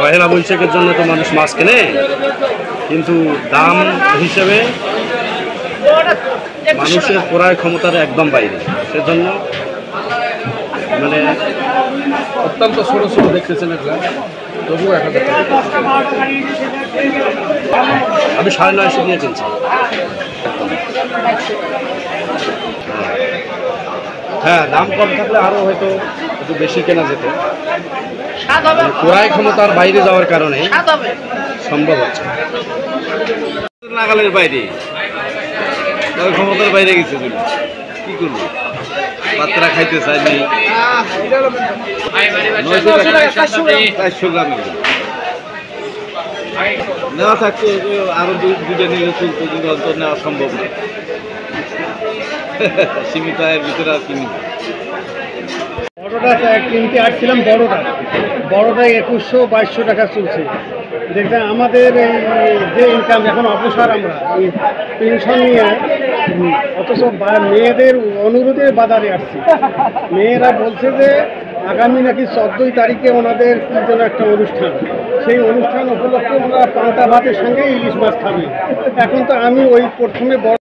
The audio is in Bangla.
পহেলা বৈশাখের জন্য তো মানুষ মাছ কেনে, কিন্তু দাম হিসেবে মানুষের ক্রয় ক্ষমতার একদম বাইরে। সেজন্য মানে অত্যন্ত ছোট ছোট দেখতেছেন এগুলা, তবুও 1000 টাকা। আমি 950 দিয়ে কিনছি। হ্যাঁ, দাম কম থাকলে আরও হয়তো একটু বেশি কেনা যেত, ক্রয় ক্ষমতার বাইরে যাওয়ার কারণে সম্ভব হচ্ছে নাগালের বাইরে, ক্রয় ক্ষমতার বাইরে গেছে। কি করবো, বাচ্চারা খাইতে চাইনি। 400 গ্রাম নেওয়া থাকতো, আরো দুটো নিলে চলতো, কিন্তু অন্তর নেওয়া সম্ভব না। সীমিত আয়ের ভিতরে আর কিনি। বড়টা কিনতে আসছিলাম, বড়টা 2100-2200 টাকা চলছে। দেখবেন আমাদের যে ইনকাম, এখন অবসর আমরা এই পেনশন নিয়ে, অথচ মেয়েদের অনুরোধে বাজারে আসছি। মেয়েরা বলছে যে আগামী নাকি 14 তারিখে ওনাদের কি যেন একটা অনুষ্ঠান, সেই অনুষ্ঠান উপলক্ষে ওনারা পান্তা ভাতের সঙ্গে ইলিশ মাছ খাবে। এখন তো আমি ওই প্রথমে